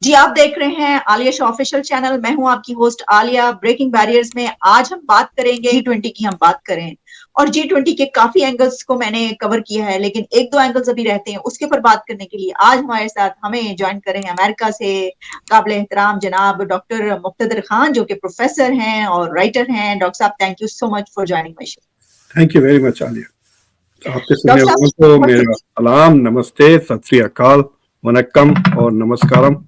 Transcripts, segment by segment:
जी आप देख रहे हैं आलिया शो ऑफिशियल चैनल। मैं हूं आपकी होस्ट आलिया। ब्रेकिंग बैरियर्स में आज हम बात करेंगे G20 की। हम बात करें और G20 के काफी एंगल्स को मैंने कवर किया है, लेकिन एक दो एंगल्स अभी रहते हैं। उसके ऊपर बात करने के लिए आज हमारे साथ हमें ज्वाइन करेंगे अमेरिका से काबिल एहतराम जनाब डॉक्टर मुक्तदर खान, जो कि प्रोफेसर हैं और राइटर हैं। डॉक्टर साहब, thank you so much for joining my show. Thank you very much Alia. आपके सुनने डॉक्टर वालों साहब को मेरा सलाम, नमस्ते, सत श्री अकाल, वनक्कम और नमस्कारम।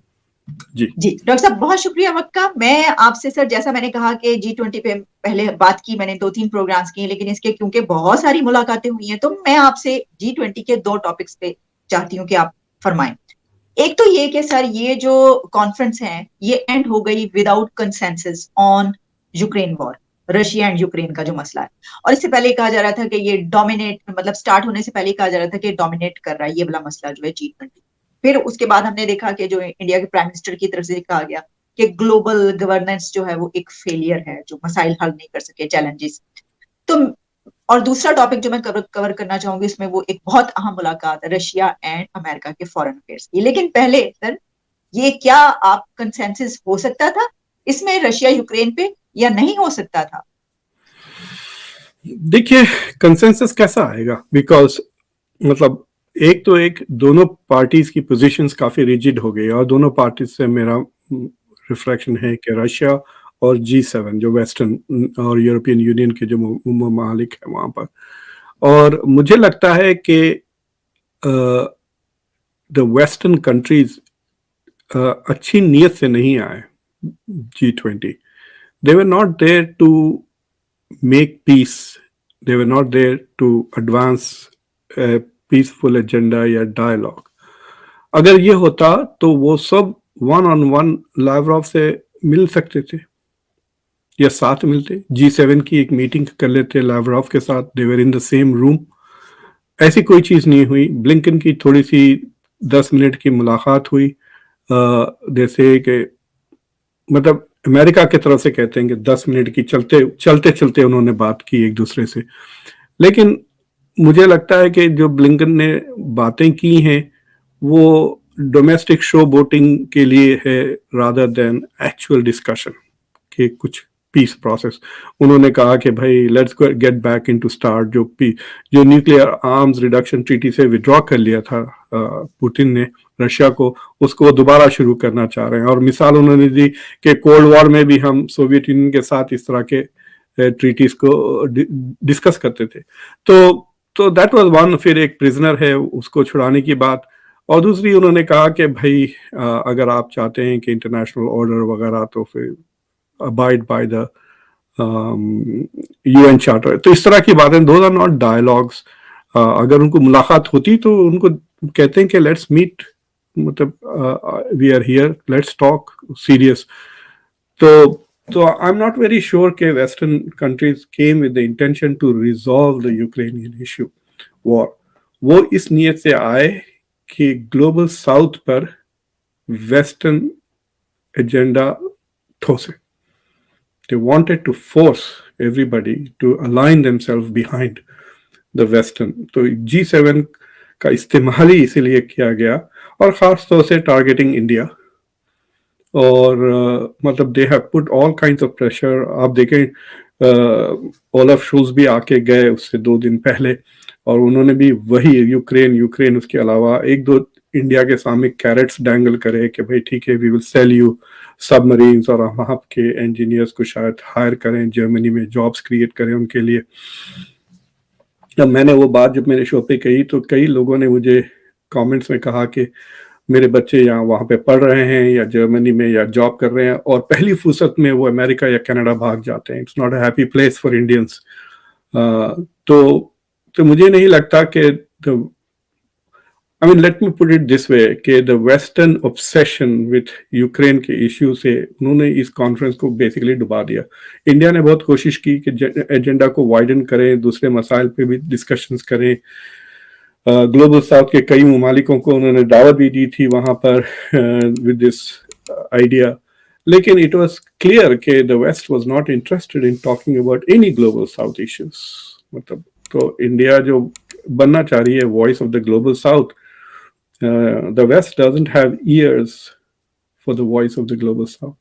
जी डॉक्टर साहब बहुत शुक्रिया वक्त का। मैं आपसे सर, जैसा मैंने कहा कि G20 पे पहले बात की मैंने, 2-3 प्रोग्राम्स किए, लेकिन इसके क्योंकि बहुत सारी मुलाकातें हुई हैं तो मैं आपसे G20 के 2 टॉपिक्स पे चाहती हूँ कि आप फरमाएं। एक तो ये कि सर ये जो कॉन्फ्रेंस है ये एंड हो गई without consensus on Ukraine war, Russia and Ukraine का जो मसला है। और इससे पहले कहा जा रहा था कि ये डोमिनेट, मतलब स्टार्ट होने से पहले कहा जा रहा था कि डोमिनेट कर रहा है ये वाला मसला जो है G20। फिर उसके बाद हमने देखा कि जो इंडिया के प्राइम मिनिस्टर की तरफ से कहा गया कि ग्लोबल गवर्नेंस जो है वो एक फेलियर है, जो मसाइल हल नहीं कर सके, चैलेंजेस। तो और दूसरा टॉपिक जो मैं कवर करना चाहूंगी इसमें वो एक बहुत अहम मुलाकात है रशिया एंड अमेरिका के फॉरेन अफेयर्स की। लेकिन पहले सर, ये क्या आप कंसेंसस हो सकता था इसमें रशिया यूक्रेन पे या नहीं हो सकता था? देखिए, कंसेंसस कैसा आएगा, बिकॉज मतलब एक दोनों पार्टीज की पोजीशंस काफी रिजिड हो गई और दोनों पार्टीज से मेरा रिफ्लेक्शन है कि रशिया और G7 जो वेस्टर्न और यूरोपियन यूनियन के जो ममालिक है वहां पर, और मुझे लगता है कि द वेस्टर्न कंट्रीज अच्छी नीयत से नहीं आए G20। They were not there to make peace. They were not there to advance a peaceful agenda या dialogue. अगर ये होता तो वो सब वन ऑन वन लावरोव से मिल सकते थे या साथ मिलते, G7 की एक मीटिंग कर लेते लावरोव के साथ। They were in the same room. ऐसी कोई चीज नहीं हुई। ब्लिंकन की थोड़ी सी 10 मिनट की मुलाकात हुई, जैसे कि मतलब अमेरिका की तरफ से कहते हैं कि 10 मिनट की चलते चलते उन्होंने बात की एक दूसरे से। लेकिन मुझे लगता है कि जो ब्लिंकन ने बातें की हैं वो डोमेस्टिक शो बोटिंग के लिए है रादर देन एक्चुअल डिस्कशन के कुछ पीस प्रोसेस। उन्होंने कहा कि भाई let's get back into start, जो न्यूक्लियर आर्म्स रिडक्शन ट्रीटी से विड्रॉ कर लिया था पुतिन ने रशिया को, उसको दोबारा शुरू करना चाह रहे हैं। और मिसाल उन्होंने दी कि कोल्ड वॉर में भी हम सोवियत यूनियन के साथ इस तरह के ट्रीटीज को डिस्कस करते थे। तो दैट वाज वन। फिर एक प्रिजनर है उसको छुड़ाने की बात। और दूसरी उन्होंने कहा कि भाई अगर आप चाहते हैं कि इंटरनेशनल ऑर्डर वगैरह तो फिर abide by the UN charter. तो इस तरह की बातें, दोज आर नॉट डायलॉग्स। अगर उनको मुलाकात होती तो उनको कहते हैं कि लेट्स मीट, मतलब we are here, let's talk serious. तो I am not very sure कि western countries came with the intention to resolve the Ukrainian issue war. वो इस नीयत से आए कि ग्लोबल साउथ पर वेस्टर्न एजेंडा ठोसे। They wanted to force everybody to align themselves behind the Western. तो G7 का इस्तेमाल ही इसीलिए किया गया, और खास तौर से टारगेटिंग इंडिया। और मतलब they have put all kinds of pressure. आप देखें ओलफ शोल्ज भी आके गए उससे 2 दिन पहले, और उन्होंने भी वही यूक्रेन उसके अलावा 1-2 इंडिया के सामने कैरेट्स डैंगल करे कि भाई ठीक है we will sell you submarines, और हम आपके इंजीनियर्स को शायद हायर करें, जर्मनी में जॉब्स क्रिएट करें उनके लिए। जब मैंने वो बात जब मेरे शो पे कही तो कई लोगों ने मुझे कमेंट्स में कहा कि मेरे बच्चे यहाँ वहाँ पे पढ़ रहे हैं या जर्मनी में या जॉब कर रहे हैं, और पहली फुर्सत में वो अमेरिका या कनाडा भाग जाते हैं। It's not a happy place for Indians. तो मुझे नहीं लगता कि I mean, let me put it this way कि the Western obsession with Ukraine के इश्यू से उन्होंने इस कॉन्फ्रेंस को बेसिकली डुबा दिया। इंडिया ने बहुत कोशिश की कि एजेंडा को वाइडन करें, दूसरे मसाइल पे भी डिस्कशंस करें। ग्लोबल साउथ के कई ममालिकों को उन्होंने दावत भी दी थी वहां पर विद दिस आइडिया, लेकिन इट वाज क्लियर कि the West was not interested in talking about any global south issues. मतलब तो इंडिया जो बनना चाह रही है voice of the global south, the West doesn't have ears for the voice of the global south.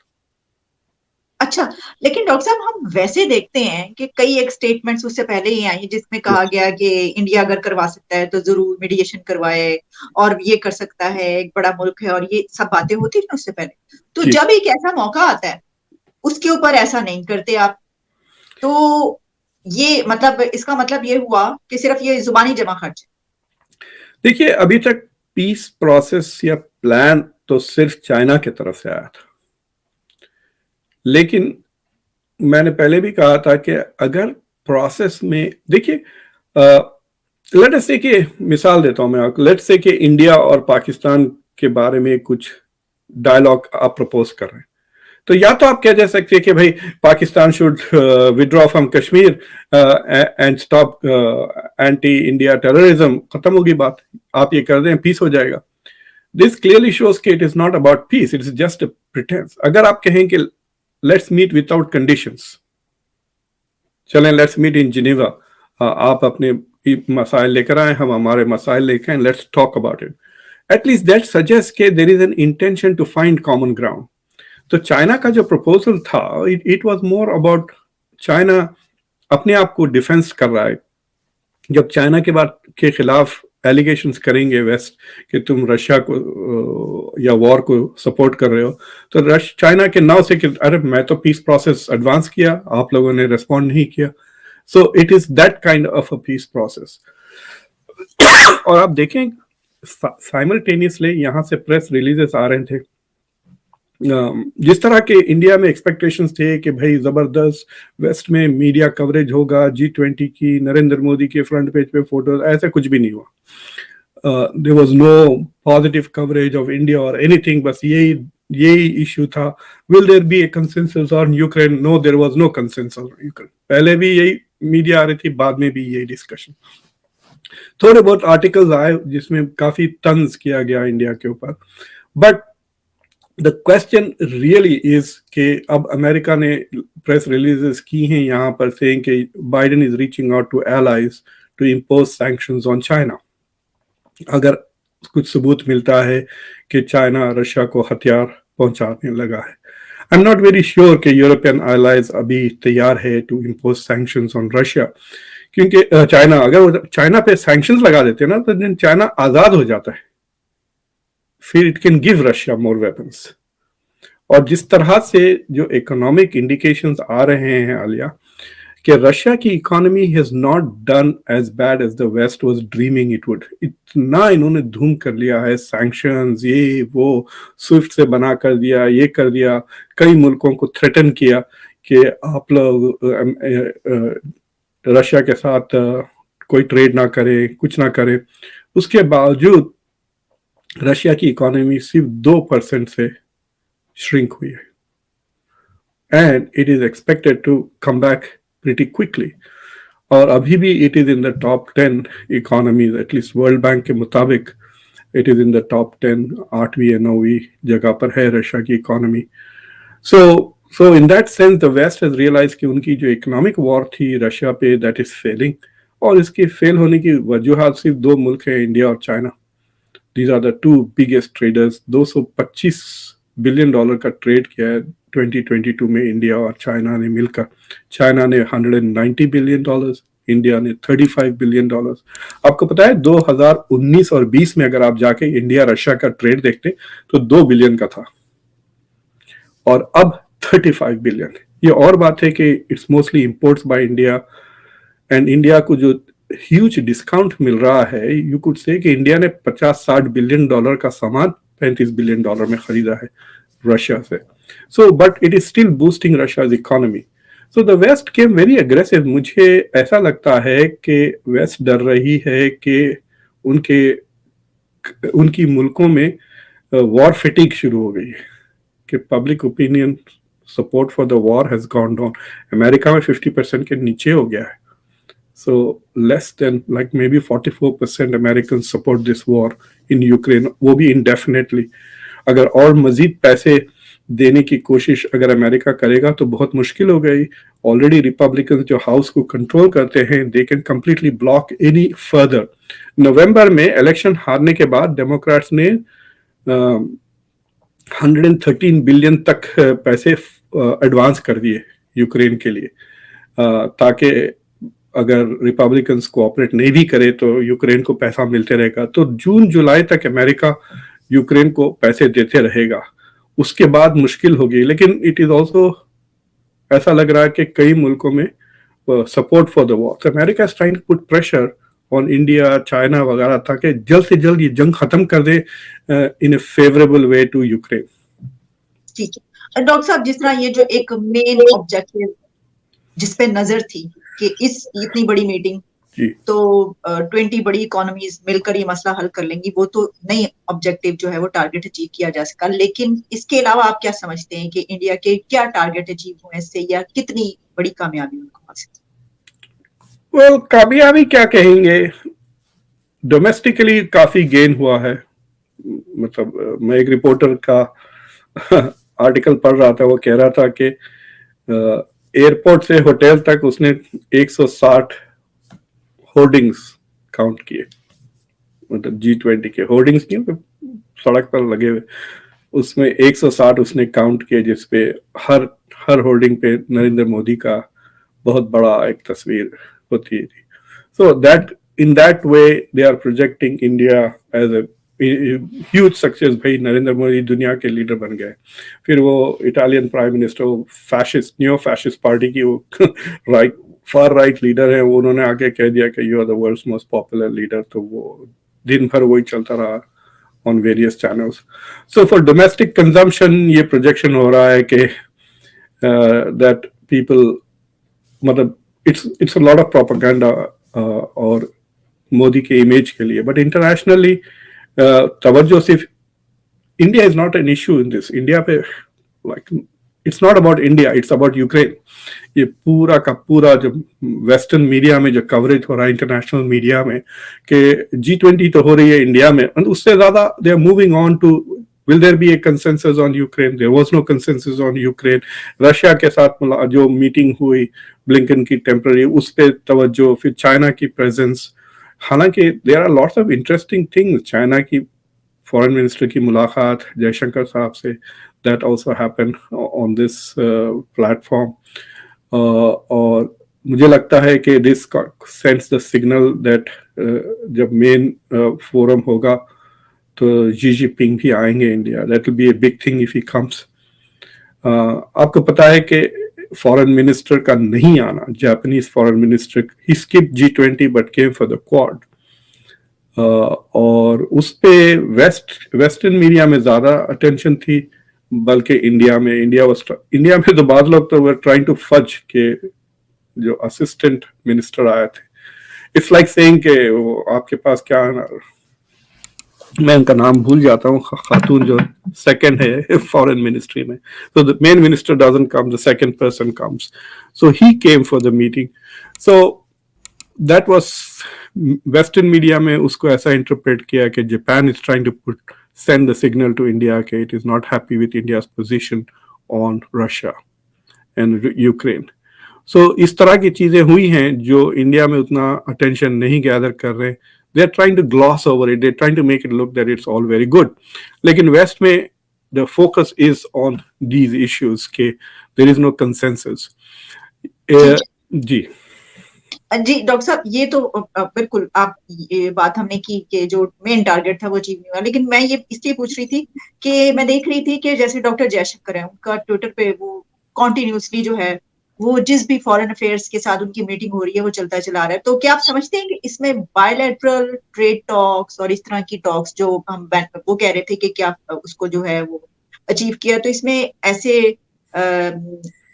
اچھا لیکن ڈاکٹر صاحب ہم ویسے دیکھتے ہیں کہ کئی ایک اسٹیٹمنٹس اس سے پہلے ہی آئی جس میں کہا گیا کہ انڈیا اگر کروا سکتا ہے تو ضرور میڈیشن کروائے اور یہ کر سکتا ہے، ایک بڑا ملک ہے، اور یہ سب باتیں ہوتی تھیں اس سے پہلے. تو جب ایک ایسا موقع آتا ہے اس کے اوپر ایسا نہیں کرتے آپ، تو یہ مطلب اس کا مطلب یہ ہوا کہ صرف یہ زبانی جمع خرچ. دیکھیے ابھی تک پیس پروسیس یا پلان تو صرف چائنا کی طرف سے آیا تھا، لیکن میں نے پہلے بھی کہا تھا کہ اگر پروسیس میں دیکھیے لیٹ اس سے کہ مثال دیتا ہوں میں آپ کو، لیٹ سے کہ انڈیا اور پاکستان کے بارے میں کچھ ڈائلاگ آپ پرپوز کر رہے ہیں، تو یا تو آپ کہہ جا سکتے کہ بھائی Pakistan should withdraw from Kashmir and stop anti India terrorism, ختم ہوگی بات، آپ یہ کر دیں پیس ہو جائے گا. دس کلیئرلی شوز کہ it is not about peace, it is just a pretence. اگر آپ کہیں کہ لیٹس میٹ وداؤٹ کنڈیشنس، چلیں لیٹس میٹ ان جنیوا، آپ اپنے مسائل لے کر آئیں، ہم ہمارے مسائل لے کے آئیں، let's talk about it. At least that suggest کہ there is an intention to find common ground. تو چائنا کا جو پروپوزل تھا it was more about China اپنے آپ کو ڈیفینس کر رہا ہے. جب چائنا کے خلاف ایلیگیشنز کریں گے ویسٹ کہ تم رشیا کو یا وار کو سپورٹ کر رہے ہو، تو چائنا کے ناؤ سے کہ ارے میں تو پیس پروسیس ایڈوانس کیا، آپ لوگوں نے ریسپونڈ نہیں کیا. So it is that kind of a peace process. اور آپ دیکھیں سائملٹینیسلی یہاں سے پریس ریلیزز آ رہے تھے، جس طرح کے انڈیا میں ایکسپیکٹیشنز تھے کہ بھائی زبردست ویسٹ میں میڈیا کوریج ہوگا G20 کی، نریندر مودی کے فرنٹ پیج پہ فوٹوز، ایسا کچھ بھی نہیں ہوا. there was no positive coverage of India or anything. بس یہی ایشو تھا. will there be a consensus on Ukraine? No, there was no consensus on Ukraine. پہلے بھی یہی میڈیا آ رہی تھی، بعد میں بھی یہی ڈسکشن. تھوڑے بہت آرٹیکلز آئے جس میں کافی طنز کیا گیا انڈیا کے اوپر، but the question really is کہ اب امریکہ نے پریس ریلیزز کی ہیں یہاں پر saying کہ Biden is reaching out to allies to impose sanctions on China. اگر کچھ ثبوت ملتا ہے کہ چائنا رشیا کو ہتھیار پہنچانے لگا ہے. I'm not very sure کہ یورپین allies ابھی تیار ہے to impose sanctions on Russia، کیونکہ چائنا، اگر چائنا پہ sanctions لگا دیتے نا تو دن چائنا آزاد ہو جاتا ہے، پھر it can give Russia more weapons. اور جس طرح سے جو اکنامک انڈیکیشنز آ رہے ہیں عالیہ کہ رشیا کی economy has not done as bad as the West was dreaming it would. اتنا انہوں نے دھوم کر لیا ہے، سینکشنز یہ وہ سوئفٹ سے بنا کر دیا، یہ کر دیا، کئی ملکوں کو تھریٹن کیا کہ آپ لوگ رشیا کے ساتھ کوئی ٹریڈ نہ کرے، کچھ نہ کرے. اس کے باوجود رشیا کی اکانومی صرف 2% سے شرنک ہوئی ہے، and it is expected to come back pretty quickly. اور ابھی بھی it is in the top 10 economies, at least world bank کے مطابق it is in the top 10، 8ویں یا 9ویں جگہ پر ہے رشیا کی economy. So in that sense the West has realize کہ ان کی جو اکنامک وار تھی رشیا پہ دیٹ از فیلنگ، اور اس کے فیل ہونے کی وجوہات صرف 2 ملک ہیں، انڈیا اور China. These are the 2 biggest traders. $225 billion کا ٹریڈ کیا ہے 2022 میں انڈیا اور چائنا نے مل کر. چائنا نے $190 billion، انڈیا نے $35 billion. آپ کو پتا ہے 2019 اور 20 میں اگر آپ جا کے انڈیا رشیا کا ٹریڈ دیکھتے تو 2 بلین کا تھا، اور اب 35 بلین. یہ اور بات ہے کہ it's mostly imports by India, and India کو جو ہیوج ڈسکاؤنٹ مل رہا ہے، یو کوڈ سے کہ انڈیا نے $50-60 بلین کا سامان $35 بلین میں خریدا ہے رشیا سے. So but it is still boosting Russia's economy. So the West came very aggressive. مجھے ایسا لگتا ہے کہ ویسٹ ڈر رہی ہے کہ ان کی ملکوں میں وار فیٹیگ شروع ہو گئی ہے، کہ public opinion support for the war has gone down. امریکہ میں 50% کے نیچے ہو گیا ہے. So less than like maybe 44% Americans support this war in Ukraine. وہ بھی indefinitely. اگر اور مزید پیسے دینے کی کوشش اگر امریکہ کرے گا تو بہت مشکل ہو گئی. آلریڈی ریپبلکنز جو ہاؤس کو کنٹرول کرتے ہیں they can completely block any further. نومبر میں الیکشن ہارنے کے بعد ڈیموکریٹس نے 113 बिलियन तक पैसे एडवांस कर दिए यूक्रेन के लिए, ताकि अगर रिपब्लिकन्स कोऑपरेट नहीं भी करे तो यूक्रेन को पैसा मिलते रहेगा। तो जून जुलाई तक अमेरिका यूक्रेन को पैसे देते रहेगा, उसके बाद मुश्किल होगी। लेकिन इट इज ऑल्सो ऐसा लग रहा है कि कई मुल्कों में सपोर्ट फॉर द वॉर, तो America is trying to put pressure on India, China वगैरह, ताकि जल्द से जल्द ये जंग खत्म कर दे in a favourable way to Ukraine. ठीक है डॉक्टर साहब, जिस तरह ये जो एक मेन ऑब्जेक्टिव जिसपे नजर थी कि इस इतनी बड़ी मीटिंग तो 20 बड़ी इकोनॉमीज मिलकर ये मसला हल कर लेंगी, वो तो नई ऑब्जेक्टिव जो है वो टारगेट अचीव किया जा सका। लेकिन इसके अलावा आप क्या समझते हैं कि इंडिया के क्या टारगेट अचीव हुए इससे, या कितनी बड़ी कामयाबी उनको हासिल? वेल, कामयाबी क्या कहेंगे, डोमेस्टिकली काफी गेन हुआ है। मतलब मैं एक रिपोर्टर का आर्टिकल पढ़ रहा था, वो कह रहा था कि एयरपोर्ट से होटल तक उसने 160 होर्डिंग्स काउंट किए, मतलब G20 के होर्डिंग्स नहीं, सड़क पर लगे हुए, उसमें 160 उसने काउंट किए, जिसपे हर होर्डिंग पे नरेंद्र मोदी का बहुत बड़ा एक तस्वीर होती थी। So that in that way they are projecting India as a huge success. भाई नरेंद्र मोदी दुनिया के लीडर बन गए। फिर वो इटालियन प्राइम मिनिस्टर, वो फैशिस्ट, न्यो फैशिस्ट पार्टी की वो राइट, फार राइट लीडर है, उन्होंने आके कह दिया कि you are the world's most popular leader. तो वो दिन भर वही चलता रहा on various channels. So for domestic consumption ये प्रोजेक्शन हो रहा है कि दैट पीपल, मतलब it's a lot of propaganda और मोदी के इमेज के लिए। बट इंटरनेशनली तवज्जो सिर्फ, India is not an issue in this. India पे like it's not about India, it's about Ukraine. ये पूरा का पूरा जो वेस्टर्न मीडिया में जो कवरेज हो रहा है, इंटरनेशनल मीडिया में, कि G20 तो हो रही है इंडिया में, उससे ज्यादा they are moving on to will there be a consensus on Ukraine? There was no consensus on Ukraine. Russia के साथ जो मीटिंग हुई ब्लिंकन की टेम्पररी, उस पे तवज्जो, फिर चाइना की प्रेजेंस। हालांकि there are lots of interesting things, China की फॉरेन मिनिस्टर की मुलाकात जयशंकर साहब से, that also happened on this platform. और मुझे लगता है कि this sends the signal that जब मेन फोरम होगा तो जी जिनपिंग भी आएंगे India. That will be a big thing if he comes. आपको पता है कि फॉरेन मिनिस्टर का नहीं आना, Japanese foreign minister, he skip G20 but came for the quad. और उस पे वेस्टर्न मीडिया में ज्यादा अटेंशन थी, बल्कि इंडिया में तो बाद लोग तो वर ट्राइंग टू फज के जो असिस्टेंट मिनिस्टर आए थे, इट्स लाइक सेइंग के वो आपके पास क्या है ना, मैं उनका नाम भूल जाता हूँ, खातून जो सेकंड है फॉरेन मिनिस्ट्री में, so the main minister doesn't come, the second person comes, so he came for the meeting. So that was western media में उसको ऐसा इंटरप्रेट किया कि Japan is trying to send the signal to India कि it is not happy with India's position on Russia and Ukraine. So इस तरह की चीजें हुई हैं जो इंडिया में उतना अटेंशन नहीं गैदर कर रहे। They are trying to gloss over it. They're trying to make it look that it's all very good. लेकिन वेस्ट में the focus is on these issues कि there is no consensus. जी doctor साहब, ये तो बिल्कुल आप ये बात हमने की कि जो मेन टारगेट था वो अचीव नहीं हुआ। लेकिन मैं ये इसलिए पूछ रही थी कि मैं देख रही थी कि जैसे डॉक्टर जयशंकर है, उनका ट्विटर पे वो कॉन्टिन्यूसली जो है वो जिस भी फॉरेन अफेयर्स के साथ उनकी मीटिंग हो रही है वो चलता चला रहा है। तो क्या आप समझते हैं कि इसमें बायलैटरल ट्रेड टॉक्स और इस तरह की टॉक्स जो हम वो कह रहे थे कि क्या उसको जो है वो अचीव किया, तो इसमें ऐसे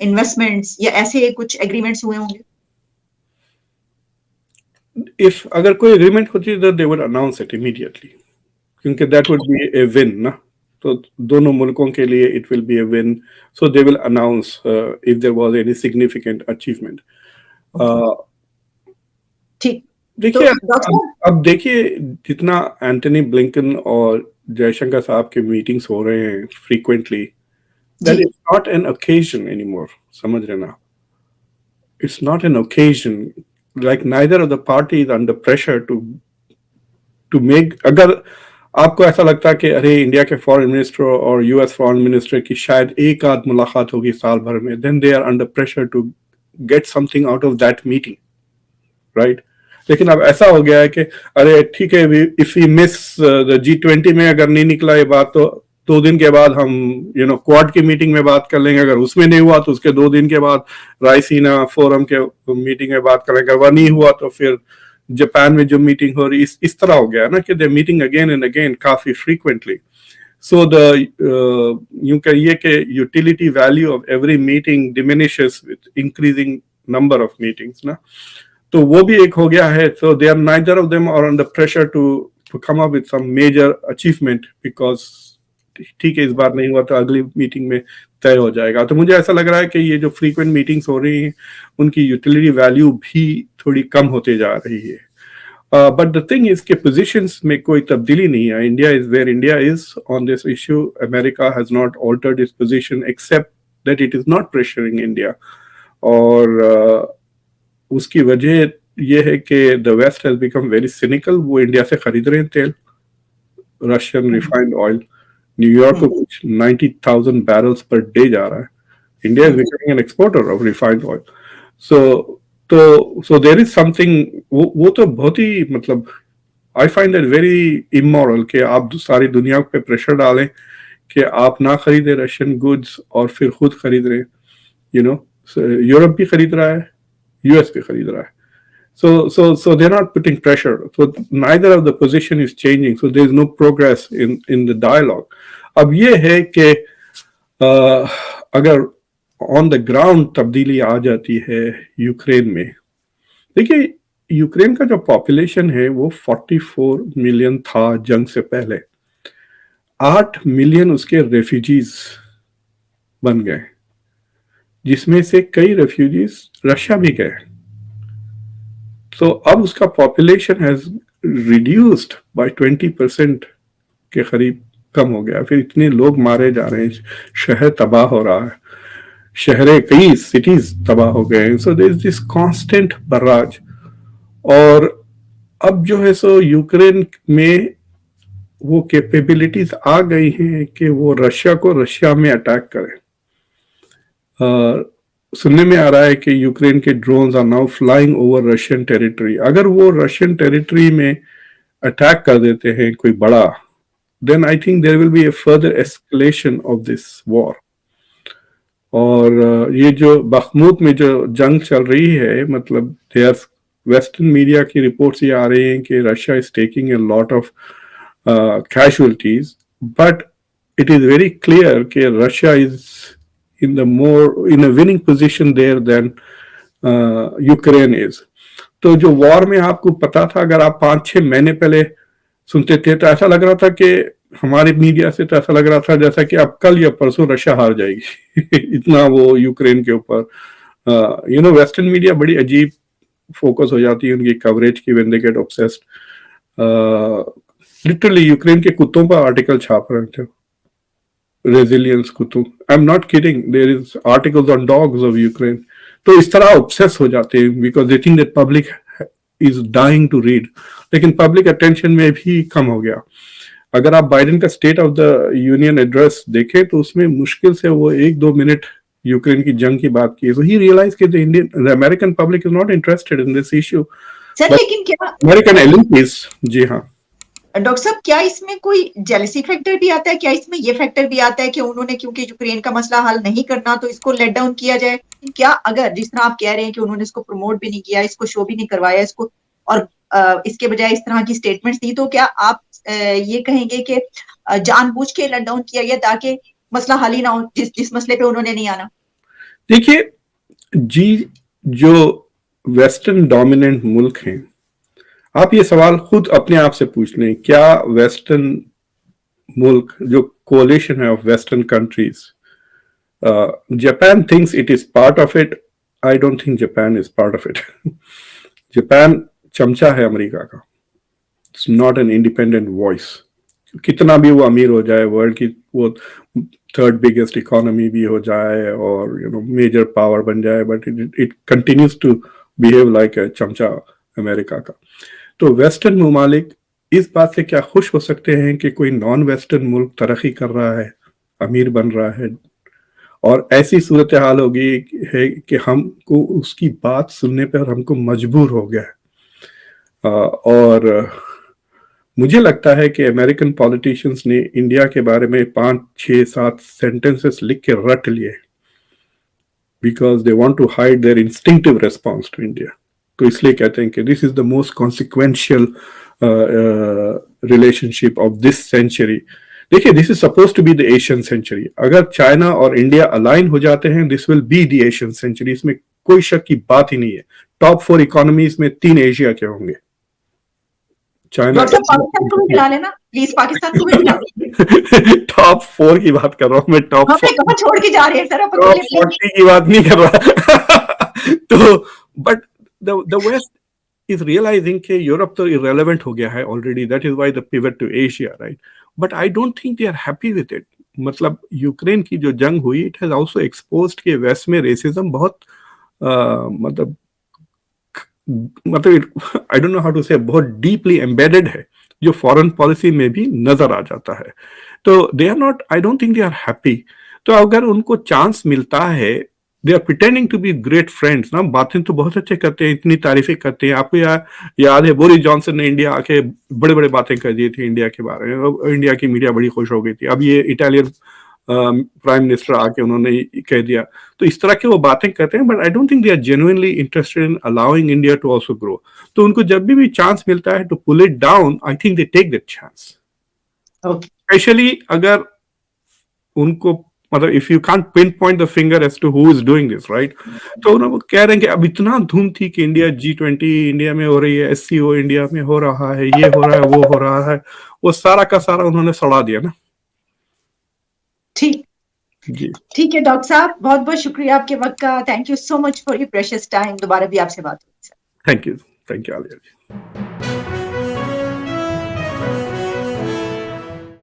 इन्वेस्टमेंट्स या ऐसे कुछ एग्रीमेंट्स हुए होंगे? if अगर कोई एग्रीमेंट होती है तो they would announce it immediately, क्योंकि that would be a win ना, तो दोनों मुल्कों के लिए it will be a win, so they will announce if there was any significant achievement. ठीक, देखिए अब देखिए जितना एंटनी ब्लिंकन और जयशंकर साहब के मीटिंग्स हो रहे हैं frequently, that is not an occasion anymore, समझ रहे ना, it's not an occasion. Like neither of the party is under pressure to make, अगर आपको ऐसा लगता है कि अरे इंडिया के फॉरेन मिनिस्टर और यूएस फॉरेन मिनिस्टर की शायद एक आध मुलाकात होगी साल भर में, then they are under pressure to get something out of that meeting, right? लेकिन अब ऐसा हो गया है कि अरे ठीक है, if we miss the G20 में अगर नहीं निकला ये बात, तो 2 दिन के बाद हम क्वाड की मीटिंग में बात कर लेंगे, अगर उसमें नहीं हुआ तो उसके 2 दिन के बाद रायसीना फोरम के मीटिंग में बात कर लेंगे, अगर वह नहीं हुआ तो फिर जापान में जो मीटिंग हो रही इस तरह हो गया ना कि दे मीटिंग अगेन एंड अगेन काफी फ्रीक्वेंटली. So यूं कहिए कि utility value of every meeting diminishes with increasing number of meetings ना. तो वो भी एक हो गया है. So they are neither of them are under pressure to come up with some major achievement because ठीक है इस बार नहीं हुआ तो अगली मीटिंग में तय हो जाएगा. तो मुझे ऐसा लग रहा है कि ये जो फ्रीक्वेंट मीटिंग्स हो रही हैं उनकी यूटिलिटी वैल्यू भी थोड़ी कम होते जा रही है. बट द थिंग इज के पोजिशंस में कोई तब्दीली नहीं है. India is where India is on this issue. America has not altered its position except that it is not pressuring India. और उसकी वजह यह है कि the West has become very cynical. वो इंडिया से खरीद रहे हैं तेल, रशियन रिफाइंड ऑयल. न्यूयॉर्क को कुछ 90,000 बैरल्स पर डे जा रहा है. India is becoming an exporter of refined oil. So there is something, वो तो बहुत ही मतलब I find that very immoral कि आप सारी दुनिया पे प्रेशर डालें कि आप ना खरीदे रशियन गुड्स और फिर खुद खरीद रहे. यूरोप भी खरीद रहा है, यूएस भी खरीद रहा है. So they're not putting pressure. So neither of the position is changing. So there is no progress in the dialogue. अब ये है कि अगर on the ground तब्दीली आ जाती है यूक्रेन में. देखिए यूक्रेन का जो पॉपुलेशन है वो 44 मिलियन था जंग से पहले. 8 मिलियन उसके रेफ्यूजीज बन गए, जिसमें से कई रेफ्यूजीज रशिया भी गए. So अब उसका पॉपुलेशन हैज रिड्यूस्ड बाय 20% के करीब कम हो गया. फिर इतने लोग मारे जा रहे हैं, शहर तबाह हो रहा है, शहरें कई सिटीज तबाह हो गए हैं. So there is this constant barrage. और अब जो है सो यूक्रेन में वो कैपेबिलिटीज आ गई हैं कि वो रशिया को रशिया में अटैक करें. सुनने में आ रहा है कि यूक्रेन के drones are now flying over Russian territory. अगर वो रशियन टेरिटरी में अटैक कर देते हैं कोई बड़ा, then I think there will be a further escalation of this war. और ये जो बखमूत में जो जंग चल रही है, मतलब वेस्टर्न मीडिया की रिपोर्ट्स ये आ रही हैं कि Russia is taking a lot of casualties, but it is very clear कि Russia is in a winning position there than Ukraine is. तो जो वॉर में आपको पता था, अगर आप 5-6 महीने पहले सुनते थे तो ऐसा लग रहा था कि हमारे मीडिया से तो ऐसा लग रहा था जैसा कि अब कल या परसों रशिया हार जाएगी. इतना वो यूक्रेन के ऊपर वेस्टर्न मीडिया बड़ी अजीब फोकस हो जाती है उनकी कवरेज की. When they get obsessed, literally Ukraine के कुत्तों पर आर्टिकल छाप रहे थे. रेजिलियंस कुत्तों, I am not kidding, there is articles on dogs of Ukraine. तो इस तरह ऑब्सेस हो जाते हैं because they think that public is dying to read. लेकिन पब्लिक अटेंशन में भी कम हो गया. अगर आप बाइडेन का state of the union address देखें तो उसमें मुश्किल से वो 1-2 मिनट यूक्रेन की जंग की बात की. सो ही रियलाइज कि the American public is not interested in this issue. Sir लेकिन क्या अमेरिकन एलिट, जी हाँ डॉक्टर साहब, क्या इसमें कोई जेलसी फैक्टर भी आता है? क्या इसमें ये फैक्टर भी आता है कि उन्होंने क्योंकि यूक्रेन का मसला हल नहीं करना तो इसको लेट डाउन किया जाए? क्या अगर जिस तरह आप कह रहे हैं कि उन्होंने इसको प्रमोट भी नहीं किया, इसको शो भी नहीं करवाया, इसको और इसके बजाय इस तरह की स्टेटमेंट्स दी, तो क्या आप ये कहेंगे कि जानबूझ के लेट डाउन किया गया ताकि मसला हल ही ना हो जिस मसले पे उन्होंने नहीं आना? देखिए जी, जो वेस्टर्न डोमिनेंट मुल्क हैं, आप ये सवाल खुद अपने आप से पूछ लें, क्या वेस्टर्न मुल्क जो कोलिशन है of western countries, Japan thinks it is part of it. I don't think Japan is part of it. Japan चमचा है अमेरिका का. It's not an independent voice. कितना भी वो अमीर हो जाए, वर्ल्ड की वो 3rd बिगेस्ट इकोनॉमी भी हो जाए और मेजर पावर बन जाए, but it continues to behave like a चमचा अमेरिका का. तो वेस्टर्न ममालिक इस बात से क्या खुश हो सकते हैं कि कोई नॉन वेस्टर्न मुल्क तरक्की कर रहा है, अमीर बन रहा है, और ऐसी सूरत हाल होगी है कि हमको उसकी बात सुनने पर हमको मजबूर हो गया है। और मुझे लगता है कि अमेरिकन पॉलिटिशियंस ने इंडिया के बारे में 5, 6, 7 सेंटेंसेस लिख के रट लिए, because they want to hide their instinctive response to India. तो इसलिए कहते हैं कि this is the most consequential relationship of this century. देखिए, this is suppose to be the Asian century. अगर चाइना और इंडिया अलाइन हो जाते हैं, this will be the Asian century, इसमें कोई शक की बात ही नहीं है। टॉप 4 इकोनॉमीज में 3 एशिया के होंगे, चाइना। पाकिस्तान को भी मिला लेना प्लीज, पाकिस्तान को भी मिला लेना। टॉप 4 की बात कर रहा हूँ मैं, टॉप 4 छोड़ के जा रहे हैं सर, टॉप 40 की बात नहीं कर रहा। तो but the West is realizing कि यूरोप तो irrelevant हो गया है already, that is why the pivot to Asia, right? But I don't think they are happy with it. मतलब यूक्रेन की जो जंग हुई, it has also exposed कि वेस्ट में रेसिज्म बहुत मतलब I don't know how to say, बहुत डीपली एम्बेडेड है, जो फॉरेन पॉलिसी में भी नजर आ जाता है। तो they are not, I don't think they are happy. तो अगर उनको चांस मिलता है, they are pretending to be great friends ना, बातें तो बहुत अच्छे करते हैं, इतनी तारीफें करते हैं। आपको याद है बोरिस जॉनसन ने इंडिया आके बड़े बड़े बातें कर दी थी इंडिया के बारे में, इंडिया की मीडिया बड़ी खुश हो गई थी। अब ये इटालियन प्राइम मिनिस्टर आके उन्होंने कह दिया। तो इस तरह की वो बातें करते हैं, but I don't think they are genuinely interested in allowing India to also grow. तो उनको जब भी चांस मिलता है to pull it down, I think they take that chance. Specially अगर उनको मतलब if you can't pinpoint the finger as to who is doing this, right? तो उन्होंने कह रहे हैं कि अब इतना धूम थी कि इंडिया G20 इंडिया में हो रही है, SCO इंडिया में हो रहा है, ये हो रहा है, वो हो रहा है, वो सारा का सारा उन्होंने सड़ा दिया ना। ठीक जी, ठीक है डॉक्टर साहब, बहुत बहुत शुक्रिया आपके वक्त का। Thank you so much for your precious time. दोबारा भी आपसे बात होगी sir. Thank you Aliya ji.